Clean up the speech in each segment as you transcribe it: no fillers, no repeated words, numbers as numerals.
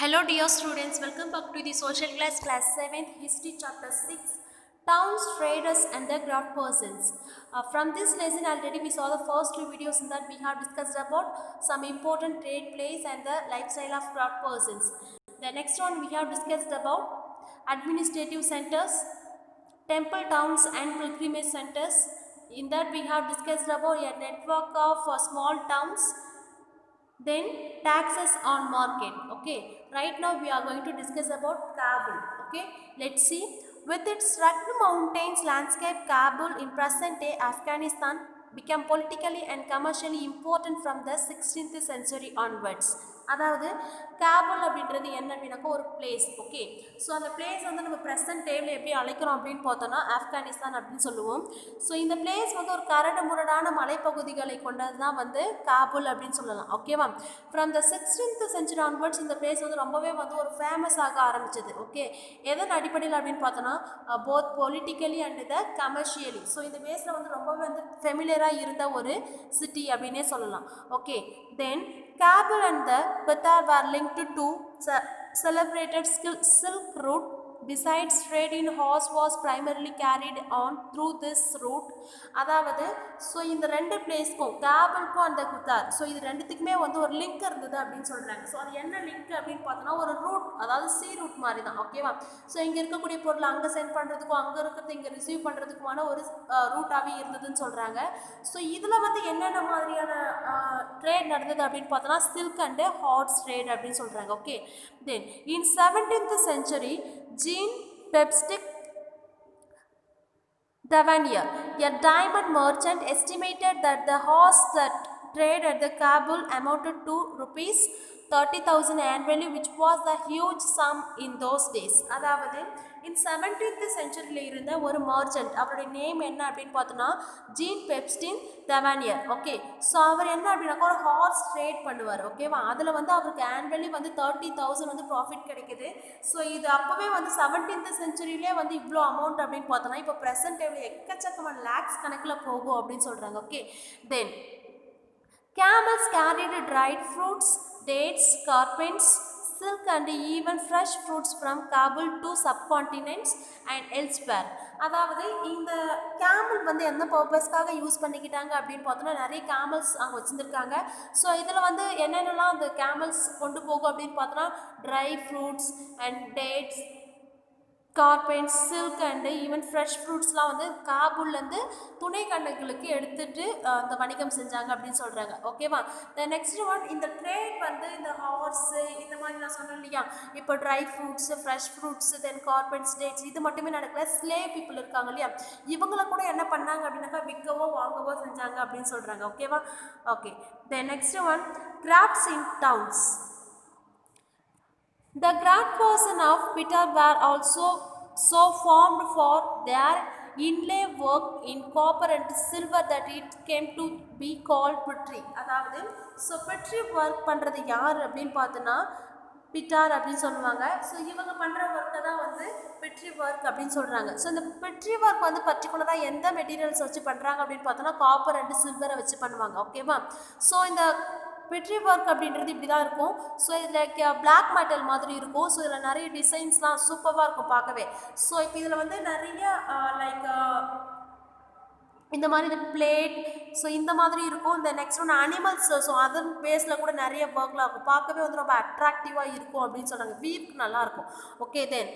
Hello dear students, welcome back to the social class 7th history chapter 6 towns, traders and the craft persons. From this lesson already we saw the first two videos in that we have discussed about some important trade plays and the lifestyle of craft persons. The next one we have discussed about administrative centers, temple towns and pilgrimage centers. In that we have discussed about a network of small towns, then taxes on market. Okay, right now we are going to discuss about Kabul. Okay, let's see. With its rugged mountains landscape, Kabul in present day Afghanistan became politically and commercially important from the 16th century onwards. அதாவது cable அப்படின்றது என்ன அப்படின்னாக்கா ஒரு place. Okay, so அந்த place வந்து நம்ம present டைமில் எப்படி அழைக்கிறோம் அப்படின்னு பார்த்தோன்னா ஆப்கானிஸ்தான் அப்படின்னு சொல்லுவோம். ஸோ இந்த பிளேஸ் வந்து ஒரு கரடு முரடான மலைப்பகுதிகளை கொண்டது தான் வந்து காபுல் அப்படின்னு சொல்லலாம். ஓகேவா, from the 16th century onwards இந்த பிளேஸ் வந்து ரொம்பவே வந்து ஒரு ஃபேமஸ் ஆக ஆரம்பிச்சது. ஓகே, எதன் அடிப்படையில் அப்படின்னு பார்த்தோன்னா both politically and the commercially. So இந்த பிளேஸில் வந்து ரொம்பவே வந்து ஃபெமிலியராக இருந்த ஒரு சிட்டி அப்படின்னே சொல்லலாம். Okay, then Kabul and the Qatar were linked to celebrated Silk Route. Besides, trade in horse was primarily carried on through this route. அதாவது ஸோ இந்த ரெண்டு பிளேஸ்க்கும் கேபிள்க்கும் அந்த குத்தார், ஸோ இது ரெண்டுத்துக்குமே வந்து ஒரு லிங்க் இருந்தது அப்படின்னு சொல்கிறாங்க. ஸோ அது என்ன லிங்க் அப்படின்னு பார்த்தோன்னா ஒரு ரூட், அதாவது சி ரூட் மாதிரி தான். ஓகேவா, ஸோ இங்கே இருக்கக்கூடிய பொருள் அங்கே சென்ட் பண்ணுறதுக்கும் அங்கே இருக்கிறது இங்கே ரிசீவ் பண்ணுறதுக்குமான ஒரு ரூட்டாகவே இருந்ததுன்னு சொல்கிறாங்க. ஸோ இதில் வந்து என்னென்ன மாதிரியான ட்ரேட் நடந்தது அப்படின்னு பார்த்தோன்னா சில்க் அண்டு ஹார்ஸ் ட்ரேட் அப்படின்னு சொல்கிறாங்க. Okay, then in 17th century Jean Baptiste Davanier, a diamond merchant, estimated that the horse that trade at the Kabul amounted to rupees 30,000 annually, which was a huge sum in those days. அதாவது இன் 17th centuryல இருந்த ஒரு merchant, அவருடைய name என்ன அப்படின்னு பார்த்தோன்னா gene பெப்ஸ்டின் தவானியர். Okay, so அவர் என்ன அப்படின்னாக்கா ஒரு ஹார்ஸ் ட்ரேட் பண்ணுவார். ஓகேவா, அதில் வந்து அவருக்கு ஆனுவலி வந்து 30,000 வந்து ப்ராஃபிட் கிடைக்குது. ஸோ இது அப்போவே வந்து 17th centuryலே வந்து இவ்வளோ அமௌண்ட் அப்படின்னு பார்த்தோன்னா இப்போ ப்ரெசென்ட் டைமில் எக்கச்சக்கமான லேக்ஸ் கணக்கில் போகும் அப்படின்னு சொல்கிறாங்க. Okay, then camels carried dried fruits, dates, scarpins, silk and even fresh fruits from Kabul to subcontinents and elsewhere. அதாவது இந்த கேமல் வந்து எந்த பர்பஸ்க்காக யூஸ் பண்ணிக்கிட்டாங்க அப்படின்னு பார்த்தோன்னா நிறைய கேமல்ஸ் அங்கே வச்சுருக்காங்க. ஸோ இதில் வந்து என்னென்னலாம் அந்த கேமல்ஸ் கொண்டு போகும் அப்படின்னு பார்த்தோன்னா dry fruits and dates, carpets, silk and even fresh ஃப்ரூட்ஸ்லாம் வந்து காபூல்லேருந்து துணை கண்டங்களுக்கு எடுத்துகிட்டு அந்த வணிகம் செஞ்சாங்க அப்படின்னு சொல்கிறாங்க. ஓகேவா, த நெக்ஸ்ட் ஒன், இந்த ட்ரேட் வந்து இந்த ஹார்ஸு இந்த மாதிரி நான் சொன்னேன் இல்லையா, இப்போ ட்ரை ஃப்ரூட்ஸு, ஃப்ரெஷ் ஃப்ரூட்ஸு, தென் கார்பென்ட்ஸ், டேட்ஸ் இது மட்டுமே நடக்கல. ஸ்லேவ் பீப்புள் இருக்காங்க இல்லையா, இவங்களை கூட என்ன பண்ணாங்க அப்படின்னாக்கா விற்கவோ வாங்கவோ செஞ்சாங்க அப்படின்னு சொல்கிறாங்க. ஓகேவா, okay, the next one, crafts in downs. The craftsmen of Peter were also so formed for their inlay work in copper and silver that it came to be called pottery. அதாவது ஸோ pottery ஒர்க் பண்ணுறது யார் அப்படின்னு பார்த்தோன்னா பிட்டார் அப்படின்னு சொல்லுவாங்க. So இவங்க பண்ணுற ஒர்க்கை தான் வந்து பெட்ரி ஒர்க் அப்படின்னு சொல்கிறாங்க. ஸோ இந்த பெட்ரி ஒர்க் வந்து பர்டிகுலராக எந்த மெட்டீரியல்ஸ் வச்சு பண்ணுறாங்க அப்படின்னு பார்த்தோன்னா காப்பர் அண்டு சில்வரை வச்சு பண்ணுவாங்க. ஓகேவா, ஸோ இந்த பெட்ரி ஒர்க் அப்படின்றது இப்படி தான் இருக்கும். ஸோ இதில் பிளாக் மெட்டல் மாதிரி இருக்கும். ஸோ இதில் நிறைய டிசைன்ஸ்லாம் சூப்பராக இருக்கும் பார்க்கவே. ஸோ இப்போ இதில் வந்து நிறைய லைக் இந்த மாதிரி இந்த பிளேட், ஸோ இந்த மாதிரி இருக்கும். இந்த நெக்ஸ்ட் ஒன்று அனிமல்ஸ், ஸோ அதர் பேஸில் கூட நிறைய ஒர்க்லாம் இருக்கும். பார்க்கவே வந்து ரொம்ப அட்ராக்டிவாக இருக்கும் அப்படின்னு சொல்கிறாங்க. வீவுக்கு நல்லாயிருக்கும். Okay, then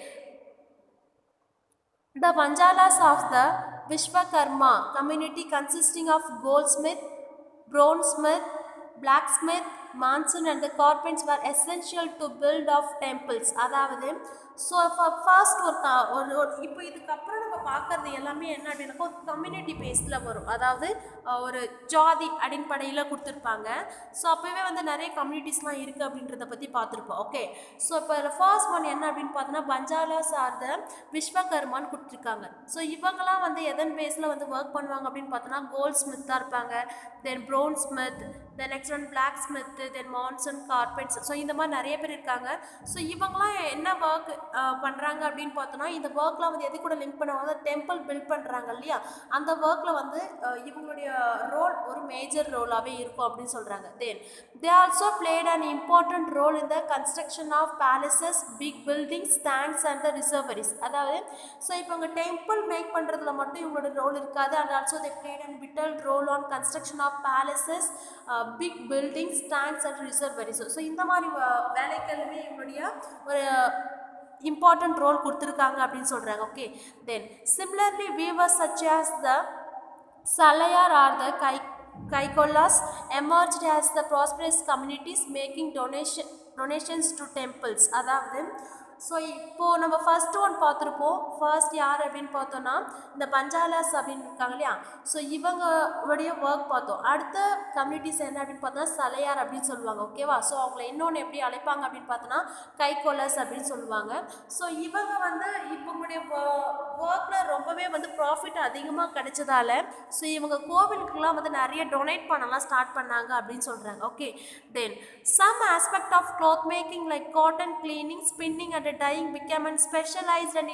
the Vanjalas of the Vishwakarma community consisting of goldsmith, bronzesmith, blacksmith, mason and the carpenters were essential to build of temples. அதாவது ஸோ ஃபர்ஸ்ட் ஒரு இப்போ இதுக்கப்புறம் நம்ம பார்க்குறது எல்லாமே என்ன அப்படின்னாக்கா ஒரு கம்யூனிட்டி பேஸில் வரும். அதாவது ஒரு ஜாதி அடிப்படையில் கொடுத்துருப்பாங்க. ஸோ அப்போவே வந்து நிறைய கம்யூனிட்டிஸ்லாம் இருக்குது அப்படின்றத பற்றி பார்த்துருப்போம். ஓகே, ஸோ இப்போ ஃபர்ஸ்ட் ஒன் என்ன அப்படின்னு பார்த்தோன்னா பஞ்சாலாஸ் ஆர் த விஸ்வகர்மான்னு கொடுத்துருக்காங்க. ஸோ இவங்கெல்லாம் வந்து எதன் பேஸில் வந்து ஒர்க் பண்ணுவாங்க அப்படின்னு பார்த்தோன்னா கோல்ட் ஸ்மித்தாக இருப்பாங்க, then brown smith, then next one black smith, then masons carpets. So இந்த மாதிரி நிறைய பேர் இருக்காங்க. ஸோ இவங்களாம் என்ன ஒர்க் பண்ணுறாங்க அப்படின்னு பார்த்தோன்னா, இந்த ஒர்க்லாம் வந்து எது கூட லிங்க் பண்ணுவாங்க, டெம்பிள் பில்ட் பண்ணுறாங்க இல்லையா, அந்த ஒர்க்கில் வந்து இவங்களுடைய ரோல் ஒரு மேஜர் ரோலாகவே இருக்கும் அப்படின்னு சொல்கிறாங்க. Then they also played an important role in the construction of palaces, big buildings, tanks and the reservoirs. அதாவது ஸோ இப்போ இவங்க டெம்பிள் மேக் பண்ணுறதுல மட்டும் இவங்களோட ரோல் இருக்காது. And also they played and vital role on construction of palaces, big buildings, tanks and reservoirs. So இந்த மாதிரி வேலைகளுமே இவங்களுடைய ஒரு இம்பார்ட்டன்ட் ரோல் கொடுத்துருக்காங்க அப்படின்னு சொல்கிறாங்க. Okay, then similarly viewers such as the Salayar or the Kaikollas emerged as the prosperous communities making donations to temples. அதாவது so இப்போது நம்ம ஃபர்ஸ்ட் ஒன் பார்த்துருப்போம். ஃபர்ஸ்ட் யார் அப்படின்னு பார்த்தோன்னா இந்த பஞ்சாலாஸ் அப்படின்னு இருக்காங்க இல்லையா, ஸோ இவங்களுடைய ஒர்க் பார்த்தோம். அடுத்த கம்யூனிட்டிஸ் என்ன அப்படின்னு பார்த்தோன்னா சலையார் அப்படின்னு சொல்லுவாங்க. ஓகேவா, ஸோ அவங்கள இன்னொன்று எப்படி அழைப்பாங்க அப்படின்னு பார்த்தோன்னா கைகோலஸ் அப்படின்னு சொல்லுவாங்க. ஸோ இவங்க வந்து இவங்களுடைய ஒர்க்கில் ரொம்பவே வந்து ப்ராஃபிட் அதிகமாக கிடைச்சதால ஸோ இவங்க கோவிலுக்குலாம் வந்து நிறைய டொனேட் பண்ணலாம் ஸ்டார்ட் பண்ணாங்க அப்படின்னு சொல்கிறாங்க. Okay, then some aspect of cloth making like cotton cleaning, spinning and dyeing became and specialized and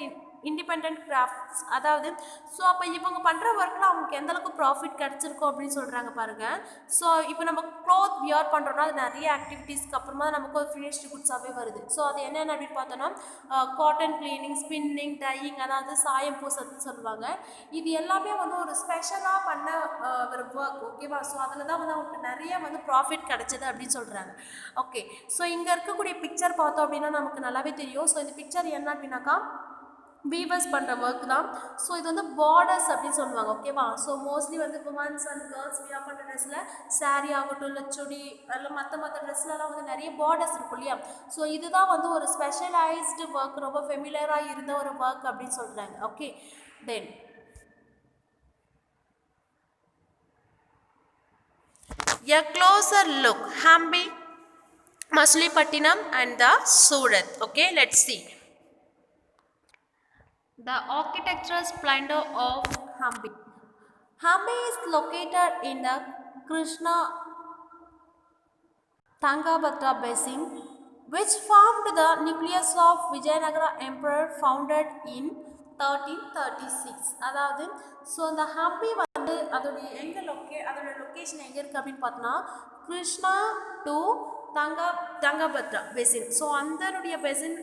independent crafts. அதாவது ஸோ அப்போ இவங்க பண்ணுற ஒர்க்கில் அவங்களுக்கு எந்தளவுக்கு ப்ராஃபிட் கிடச்சிருக்கும் அப்படின்னு சொல்கிறாங்க பாருங்கள். ஸோ இப்போ நம்ம க்ளோத் வியர் பண்ணுறோன்னா அது நிறைய ஆக்டிவிட்டீஸ்க்கு அப்புறமா நமக்கு ஒரு ஃபினிஷ்டு குட்ஸாகவே வருது. ஸோ அது என்னென்ன அப்படின்னு பார்த்தோன்னா காட்டன் கிளீனிங், ஸ்பின்னிங், டையிங், அதாவது சாயம் பூசத்துன்னு சொல்லுவாங்க. இது எல்லாமே வந்து ஒரு ஸ்பெஷலாக பண்ண ஒரு ஒர்க். ஓகேவா, ஸோ அதில் தான் வந்து அவங்களுக்கு நிறைய வந்து ப்ராஃபிட் கிடச்சிது அப்படின்னு சொல்கிறாங்க. ஓகே, ஸோ இங்கே இருக்கக்கூடிய பிக்சர் பார்த்தோம் அப்படின்னா நமக்கு நல்லாவே தெரியும். ஸோ இந்த பிக்சர் என்ன அப்படின்னாக்கா வீவர்ஸ் பண்ணுற ஒர்க் தான். ஸோ இது வந்து பார்டர்ஸ் அப்படின்னு சொல்லுவாங்க. ஓகேவா, ஸோ மோஸ்ட்லி வந்து உமன்ஸ் அண்ட் கேர்ள்ஸ் வியர் பண்ணுற ட்ரெஸ்ஸில் சாரீ ஆகட்டும் இல்லை சுடி இல்லை மற்ற ட்ரெஸ்லலாம் வந்து நிறைய பார்டர்ஸ் இருக்கும் இல்லையா. ஸோ இதுதான் வந்து ஒரு ஸ்பெஷலைஸ்டு ஒர்க், ரொம்ப ஃபெமிலியராக இருந்த ஒரு ஒர்க் அப்படின்னு சொல்கிறாங்க. Okay, then a closer look, Hampi, Masulipatinam and the Surat. Okay, let's see the architectural splendor of Hampi. Hampi is located in the Krishna Tungabhadra basin, which formed the nucleus of Vijayanagara Emperor founded in 1336. அதாவது so இந்த ஹம்பி வந்து அதோடைய அதோட location எங்கே இருக்குது அப்படின்னு பார்த்தோன்னா Krishna to தங்கபத்ரா பெசின். So அந்தனுடைய பெசின்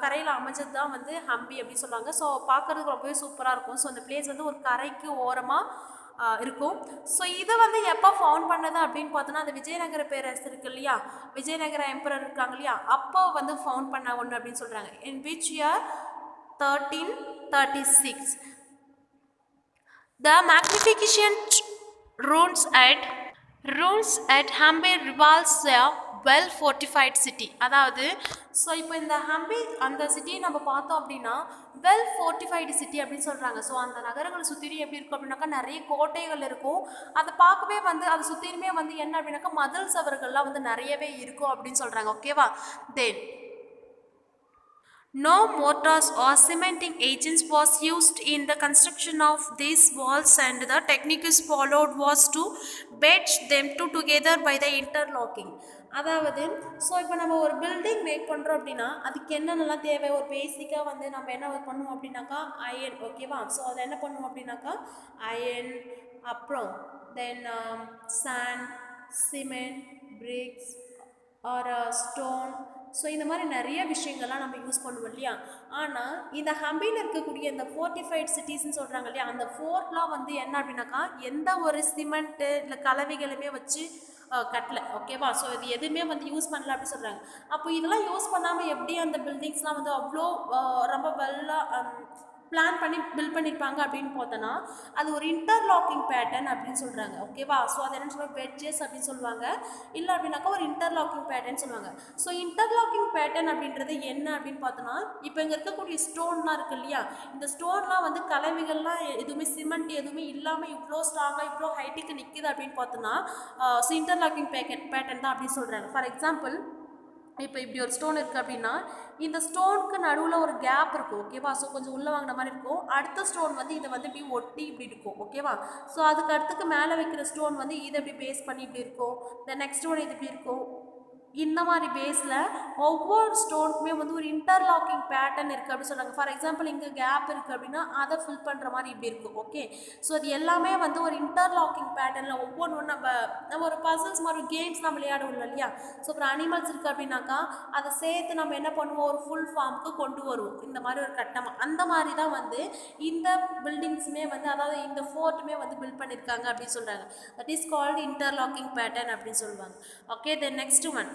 கரையில் அமைஞ்சது தான் வந்து ஹம்பி அப்படின்னு சொல்லுவாங்க. ஸோ பார்க்குறதுக்கு ரொம்பவே சூப்பராக இருக்கும். ஸோ அந்த பிளேஸ் வந்து ஒரு கரைக்கு ஓரமாக இருக்கும். ஸோ இதை வந்து எப்போ ஃபவுண்ட் பண்ணது அப்படின்னு பார்த்தோன்னா அந்த விஜயநகர பேரரசு இருக்கு இல்லையா, விஜயநகர எம்பரர் இருக்காங்க இல்லையா, அப்போ வந்து ஃபவுண்ட் பண்ண ஒன்று அப்படின்னு சொல்கிறாங்க. In which year 1336. The magnificent ruins at Hampi reveals a well fortified city. அதாவது ஸோ இப்போ இந்த ஹம்பி அந்த சிட்டியை நம்ம பார்த்தோம் அப்படின்னா வெல் ஃபோர்ட்டிஃபைடு சிட்டி அப்படின்னு சொல்கிறாங்க. ஸோ அந்த நகரங்களை சுற்றிலும் எப்படி இருக்கும் அப்படின்னாக்கா நிறைய கோட்டைகள் இருக்கும். அதை பார்க்கவே வந்து அதை சுற்றிலுமே வந்து என்ன அப்படின்னாக்கா மதில் சவர்கள்லாம் வந்து நிறையவே இருக்கும் அப்படின்னு சொல்கிறாங்க. ஓகேவா, தென் no mortars or cementing agents was used in the construction of these walls, and the technique followed was to bed them together by the interlocking. அதாவது ஸோ இப்போ நம்ம ஒரு பில்டிங் மேக் பண்ணுறோம் அப்படின்னா அதுக்கு என்னென்னலாம் தேவை, ஒரு பேசிக்காக வந்து நம்ம என்ன பண்ணுவோம் அப்படின்னாக்கா அயன். ஓகேவா, ஸோ அதை என்ன பண்ணுவோம் அப்படின்னாக்கா அயன், அப்புறம் then sand, cement, bricks or stone. So இந்த மாதிரி நிறைய விஷயங்கள்லாம் நம்ம யூஸ் பண்ணுவோம் இல்லையா. ஆனால் இந்த ஹம்பியில் இருக்கக்கூடிய இந்த ஃபோர்ட்டிஃபைட் சிட்டிஸ்ன்னு சொல்கிறாங்க இல்லையா, அந்த ஃபோர்ட்லாம் வந்து என்ன அப்படின்னாக்கா எந்த ஒரு சிமெண்ட்டு இல்லை கலவைகளுமே வச்சு கட்டல. ஓகேவா, ஸோ இது எதுவுமே வந்து யூஸ் பண்ணல அப்படின்னு சொல்கிறாங்க. அப்போ இதெல்லாம் யூஸ் பண்ணாமல் எப்படி அந்த பில்டிங்ஸ்லாம் வந்து அவ்வளோ ரொம்ப வெல்லாக பிளான் பண்ணி பில்ட் பண்ணியிருப்பாங்க அப்படின்னு பார்த்தோன்னா அது ஒரு இன்டர்லாக்கிங் பேட்டர்ன் அப்படின்னு சொல்கிறாங்க. ஓகேவா, ஸோ அது என்னென்னு சொல்லுவாங்க வெட்ஜஸ் அப்படின்னு சொல்லுவாங்க, இல்லை அப்படின்னாக்கா ஒரு இன்டர்லாக்கிங் பேட்டர்ன் சொல்லுவாங்க. ஸோ இன்டர்லாக்கிங் பேட்டர்ன் அப்படின்றது என்ன அப்படின்னு பார்த்தோன்னா இப்போ இங்கே இருக்கக்கூடிய ஸ்டோன்லாம் இருக்குது இல்லையா, இந்த ஸ்டோன்லாம் வந்து கலவைகள்லாம் எதுவுமே சிமெண்ட் எதுவுமே இல்லாமல் இவ்வளோ ஸ்ட்ராங்காக இவ்வளோ ஹைட்டுக்கு நிற்கிது அப்படின்னு பார்த்தோன்னா ஸோ இன்டர்லாக்கிங் பேட்டர்ன் தான் அப்படின்னு சொல்கிறாங்க. ஃபார் எக்ஸாம்பிள் இப்போ இப்படி ஒரு ஸ்டோன் இருக்குது அப்படின்னா இந்த ஸ்டோனுக்கு நடுவில் ஒரு கேப் இருக்கும் ஓகேவா. ஸோ கொஞ்சம் உள்ளே வாங்கின மாதிரி இருக்கும். அடுத்த ஸ்டோன் வந்து இதை வந்து இப்படி ஒட்டி இப்படி இருக்கும் ஓகேவா. ஸோ அதுக்கு அடுத்துக்கு மேலே வைக்கிற ஸ்டோன் வந்து இதை இப்படி பேஸ் பண்ணி இப்படி இருக்கும். இந்த நெக்ஸ்ட் ஒன் இது இப்படி இருக்கும். இந்த மாதிரி பேஸில் ஒவ்வொரு ஸ்டோனுக்குமே வந்து ஒரு இன்டர்லாக்கிங் பேட்டர்ன் இருக்குது அப்படின்னு சொல்கிறாங்க. ஃபார் எக்ஸாம்பிள் இங்கே கேப் இருக்குது அப்படின்னா அதை ஃபில் பண்ணுற மாதிரி இப்படி இருக்கும் ஓகே. ஸோ அது எல்லாமே வந்து ஒரு இன்டர்லாக்கிங் பேட்டர்னில் ஒவ்வொன்றும் நம்ம ஒரு பசில்ஸ் மாதிரி கேம்ஸ்லாம் விளையாடுவோம் இல்லையா. ஸோ அப்புறம் அனிமல்ஸ் இருக்குது அப்படின்னாக்கா அதை சேர்த்து நம்ம என்ன பண்ணுவோம், ஒரு ஃபுல் ஃபார்முக்கு கொண்டு வருவோம் இந்த மாதிரி ஒரு கட்டமாக. அந்த மாதிரி தான் வந்து இந்த பில்டிங்ஸுமே வந்து அதாவது இந்த ஃபோர்ட்டுமே வந்து பில்ட் பண்ணியிருக்காங்க அப்படின்னு சொல்கிறாங்க. That is called interlocking pattern அப்படின்னு சொல்லுவாங்க ஓகே. தென் நெக்ஸ்ட் ஒன்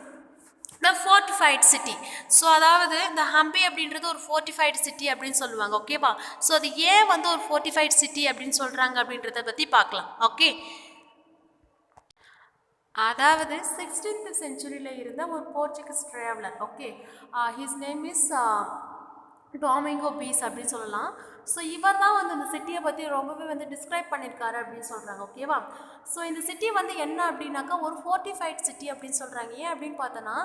த ஃபோர்ட்டிஃபைட் சிட்டி. ஸோ அதாவது இந்த ஹம்பி அப்படின்றது ஒரு ஃபோர்ட்டிஃபைட் சிட்டி அப்படின்னு சொல்லுவாங்க ஓகேவா. ஸோ அது ஏன் வந்து ஒரு ஃபோர்ட்டிஃபைட் சிட்டி அப்படின்னு சொல்கிறாங்க அப்படின்றத பற்றி பார்க்கலாம் ஓகே. அதாவது 16th செஞ்சுரியில் இருந்த ஒரு Portuguese traveller okay. His name is Domingo Paes அப்படின்னு சொல்லலாம். ஸோ இவர் தான் வந்து இந்த சிட்டியை பற்றி ரொம்பவே வந்து டிஸ்கிரைப் பண்ணியிருக்காரு அப்படின்னு சொல்கிறாங்க ஓகேவா. ஸோ இந்த சிட்டி வந்து என்ன அப்படின்னாக்கா ஒரு ஃபோர்ட்டிஃபைட் சிட்டி அப்படின்னு சொல்கிறாங்க. ஏன் அப்படின்னு பார்த்தோன்னா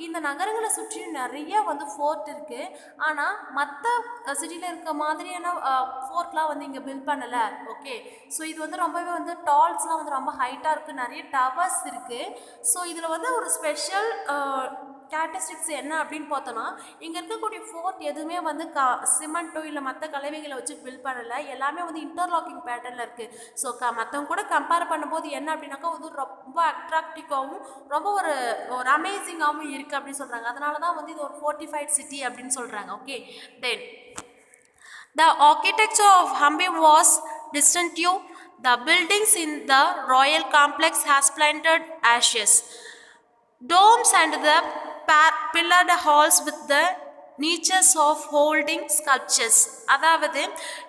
இந்த நகரங்களை சுற்றி நிறைய வந்து ஃபோர்ட் இருக்குது. ஆனால் மற்ற சிட்டியில் இருக்க மாதிரியான ஃபோர்ட்லாம் வந்து இங்கே பில்ட் பண்ணலை ஓகே. ஸோ இது வந்து ரொம்பவே வந்து டால்ஸ்லாம் வந்து ரொம்ப ஹைட்டாக இருக்குது, நிறைய டவர்ஸ் இருக்குது. ஸோ இதில் வந்து ஒரு ஸ்பெஷல் கேரக்டரிஸ்டிக்ஸ் என்ன அப்படின்னு பார்த்தோன்னா இங்கே இருக்கக்கூடிய ஃபோர்ட் எதுவுமே வந்து சிமெண்ட்டோ இல்லை மற்ற கலவைகளை வச்சு பில்ட் பண்ணலை, எல்லாமே வந்து இன்டர்லாக்கிங் பேட்டர்னில் இருக்குது. ஸோ மற்றவங்க கூட கம்பேர் பண்ணும்போது என்ன அப்படின்னாக்கா வந்து ரொம்ப அட்ராக்டிவாகவும் ரொம்ப ஒரு அமேசிங்காகவும் இருக்குது அப்படின்னு சொல்கிறாங்க. அதனால தான் வந்து இது ஒரு ஃபோர்ட்டிஃபைட் சிட்டி அப்படின்னு சொல்கிறாங்க okay. Then the architecture of Hampi was distinctive. The buildings in the royal complex has splendid ashes, domes and the pillared halls with the niches of holding sculptures. அதாவது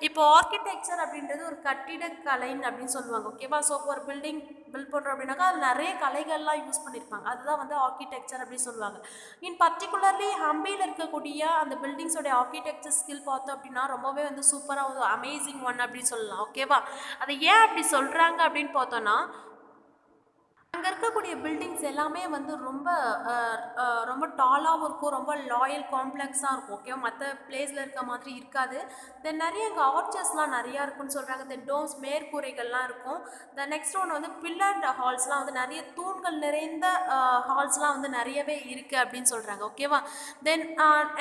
இப்போ ஆர்கிடெக்சர் அப்படின்றது ஒரு கட்டிடக்கலைன்னு அப்படின்னு சொல்லுவாங்க ஓகேவா. So ஒரு பில்டிங் பில்ட் பண்ணுறோம் அப்படின்னாக்கா அது நிறைய கலைகள்லாம் யூஸ் பண்ணியிருப்பாங்க, அதுதான் வந்து ஆர்கிடெக்சர் அப்படின்னு சொல்லுவாங்க. இன் பர்டிகுலர்லி ஹம்பியில் இருக்கக்கூடிய அந்த பில்டிங்ஸோடைய ஆர்கிடெக்சர் ஸ்கில் பார்த்தோம் அப்படின்னா ரொம்பவே வந்து சூப்பராக ஒரு அமேசிங் ஒன் அப்படின்னு சொல்லலாம் ஓகேவா. அதை ஏன் அப்படி சொல்கிறாங்க அப்படின்னு பார்த்தோன்னா அங்கே இருக்கக்கூடிய பில்டிங்ஸ் எல்லாமே வந்து ரொம்ப டாலாகவும் இருக்கும், ரொம்ப லாயல் காம்ப்ளெக்ஸாக இருக்கும் ஓகேவா. மற்ற பிளேஸில் இருக்க மாதிரி இருக்காது. தென் நிறைய இங்கே ஆர்ச்சர்ஸ்லாம் நிறையா இருக்குன்னு சொல்கிறாங்க. தென் டோம்ஸ் மேற்கூரைகள்லாம் இருக்கும். தென் நெக்ஸ்ட் ஒன்று வந்து பில்லர்ட் ஹால்ஸ்லாம் வந்து நிறைய தூண்கள் நிறைந்த ஹால்ஸ்லாம் வந்து நிறையவே இருக்குது அப்படின்னு சொல்கிறாங்க ஓகேவா. தென்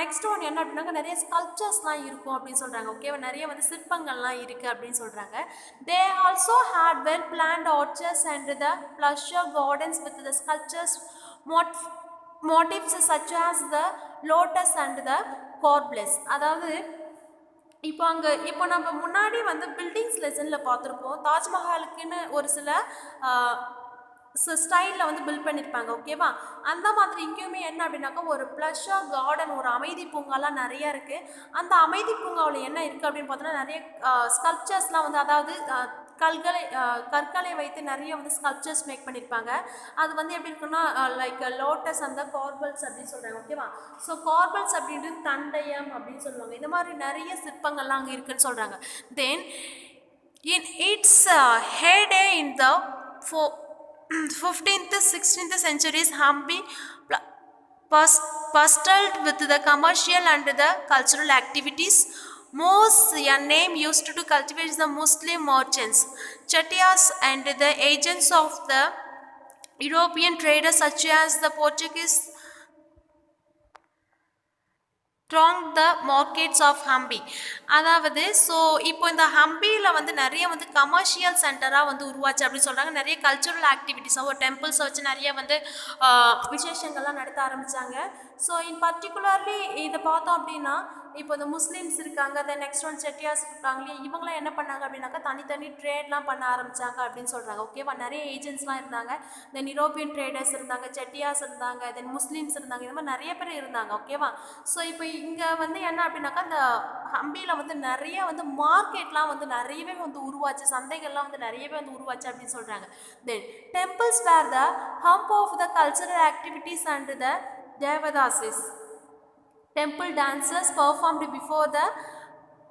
நெக்ஸ்ட் ஒன்று என்ன அப்படின்னாக்க நிறைய ஸ்கல்ப்சர்ஸ்லாம் இருக்கும் அப்படின்னு சொல்கிறாங்க ஓகேவா. நிறைய வந்து சிற்பங்கள்லாம் இருக்குது அப்படின்னு சொல்கிறாங்க. They also had well planned orchards and the pleasure gardens with the sculptures motifs such as the lotus and the corbels. அதாவது இப்போ நம்ம முன்னாடி வந்து பில்டிங்ஸ் லெசனில் பார்த்துருப்போம், தாஜ்மஹாலுக்குன்னு ஒரு சில ஸ்டைலில் வந்து பில்ட் பண்ணியிருப்பாங்க ஓகேவா. அந்த மாதிரி இங்கேயுமே என்ன அப்படின்னாக்கா ஒரு ப்ளஷர் கார்டன், ஒரு அமைதி பூங்காலாம் நிறையா இருக்குது. அந்த அமைதி பூங்காவில் என்ன இருக்குது அப்படின்னு பார்த்தோன்னா நிறைய ஸ்கல்ப்சர்ஸ்லாம் வந்து அதாவது கற்களை வைத்து நிறைய வந்து ஸ்கல்ப்சர்ஸ் மேக் பண்ணியிருப்பாங்க. அது வந்து எப்படி இருக்குன்னா லைக் லோட்டஸ் அந்த கார்பல்ஸ் அப்படின்னு சொல்கிறாங்க ஓகேவா. ஸோ கார்பல்ஸ் அப்படின்றது தண்டயம் அப்படின்னு சொல்லுவாங்க. இந்த மாதிரி நிறைய சிற்பங்கள்லாம் அங்கே இருக்குன்னு சொல்கிறாங்க. Then in its heyday in the 15th 16th centuries, Hampi bustled with the commercial and the cultural activities. Most a name used to cultivate the Muslim merchants, chettiars and the agents of the European traders such as the Portuguese thronged the markets of Hampi. அதாவது so இப்போ இந்த ஹம்பியில் வந்து நிறைய வந்து commercial சென்டராக வந்து உருவாச்சு அப்படின்னு சொல்கிறாங்க. நிறைய கல்ச்சுரல் ஆக்டிவிட்டிஸாக ஒரு டெம்பிள்ஸை வச்சு நிறைய வந்து விசேஷங்கள்லாம் நடத்த ஆரம்பித்தாங்க. ஸோ இன் பர்டிகுலர்லி இதை பார்த்தோம் அப்படின்னா இப்போ இந்த முஸ்லீம்ஸ் இருக்காங்க, தென் நெக்ஸ்ட் ஒன் செட்டியார்ஸ் இருக்காங்களே, இவங்களாம் என்ன பண்ணாங்க அப்படின்னாக்கா தனித்தனி ட்ரேட்லாம் பண்ண ஆரம்பித்தாங்க அப்படின்னு சொல்கிறாங்க ஓகேவா. நிறைய ஏஜென்ட்ஸ்லாம் இருந்தாங்க. தென் யூரோப்பியன் ட்ரேடர்ஸ் இருந்தாங்க, செட்டியார்ஸ் இருந்தாங்க, தென் முஸ்லீம்ஸ் இருந்தாங்க, இந்த மாதிரி நிறைய பேர் இருந்தாங்க ஓகேவா. ஸோ இப்போ இங்கே வந்து என்ன அப்படின்னாக்கா இந்த ஹம்பியில் வந்து நிறைய வந்து மார்க்கெட்லாம் வந்து நிறையவே வந்து உருவாச்சு, சந்தைகள்லாம் வந்து நிறையவே வந்து உருவாச்சு அப்படின்னு சொல்கிறாங்க. Then temples were the hub of the cultural activities and the devadasis. Temple dances performed before the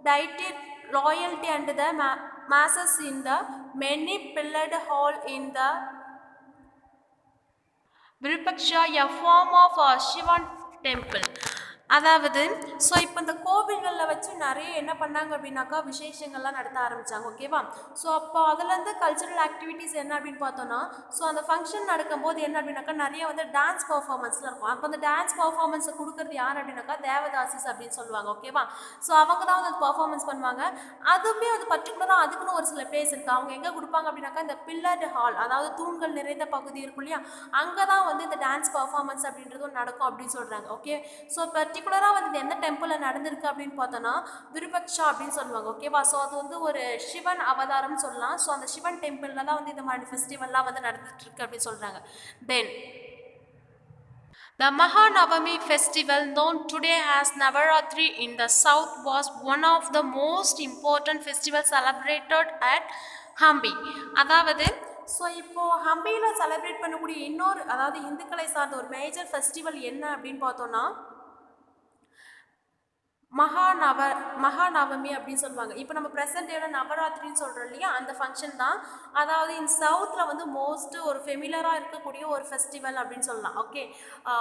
deity royalty and the masses in the many pillared hall in the Virupaksha a form of Sivan temple. அதாவது so இப்போ இந்த கோவில்களில் வச்சு நிறைய என்ன பண்ணாங்க அப்படின்னாக்கா விசேஷங்கள்லாம் நடத்த ஆரம்பித்தாங்க. ஓகேவா? ஸோ அப்போ அதுலேருந்து கல்ச்சுரல் ஆக்டிவிட்டீஸ் என்ன அப்படின்னு பார்த்தோன்னா, ஸோ அந்த ஃபங்க்ஷன் நடக்கும்போது என்ன அப்படின்னாக்கா நிறைய வந்து டான்ஸ் பர்ஃபார்மன்ஸ்லாம் இருக்கும். அப்போ அந்த டான்ஸ் பர்ஃபார்மன்ஸை கொடுக்குறது யார் அப்படின்னாக்கா தேவதாசிஸ் அப்படின்னு சொல்லுவாங்க. ஓகேவா? ஸோ அவங்க தான் வந்து பர்ஃபார்மன்ஸ் பண்ணுவாங்க. அதுவுமே வந்து பர்டிகுலராக அதுக்குன்னு ஒரு சில பிளேஸ் இருக்குது. அவங்க எங்கே கொடுப்பாங்க அப்படின்னாக்கா இந்த பில்லர்டு ஹால், அதாவது தூண்கள் நிறைந்த பகுதி இருக்கும் இல்லையா, அங்கே தான் வந்து இந்த டான்ஸ் பர்ஃபார்மன்ஸ் அப்படின்றதும் நடக்கும் அப்படின்னு சொல்கிறாங்க. ஓகே, ஸோ பர்டிகுலராக வந்து எந்த டெம்பிளில் நடந்திருக்கு அப்படின்னு பார்த்தோன்னா விருபக்ஷா அப்படின்னு சொல்லுவாங்க. ஓகேவா? ஸோ அது வந்து ஒரு சிவன் அவதாரம்னு சொல்லலாம். ஸோ அந்த சிவன் டெம்பிளில் தான் வந்து இந்த மாதிரி ஃபெஸ்டிவல்லாம் வந்து நடந்துட்டு இருக்கு அப்படின்னு சொல்கிறாங்க. தென் the Mahanavami festival, known today as Navaratri in the south, was one of the most important festivals celebrated at Hampi. அதாவது ஸோ இப்போது ஹம்பியில் செலிப்ரேட் பண்ணக்கூடிய இன்னொரு, அதாவது இந்துக்களை சார்ந்த ஒரு மேஜர் ஃபெஸ்டிவல் என்ன அப்படின்னு பார்த்தோன்னா மகாநவமி அப்படின்னு சொல்லுவாங்க. இப்போ நம்ம ப்ரெசென்ட் டேல நவராத்திரின்னு சொல்கிறோம் இல்லையா, அந்த ஃபங்க்ஷன் தான். அதாவது இந்த சவுத்தில் வந்து மோஸ்ட் ஒரு ஃபெமிலராக இருக்கக்கூடிய ஒரு ஃபெஸ்டிவல் அப்படின்னு சொல்லலாம். Okay,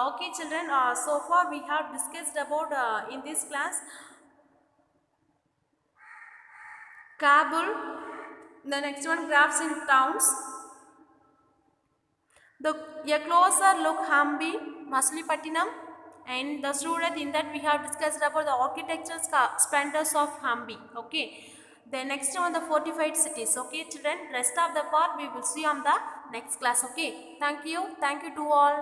okay children, so far we have discussed about in this class Kabul, the next one graphs in towns, a closer look Hampi, Masulipatinam, and the Surat. In that we have discussed about the architectural splendors of Hampi. Okay, the next one the fortified cities. Okay children, rest of the part we will see on the next class. Okay, thank you to all.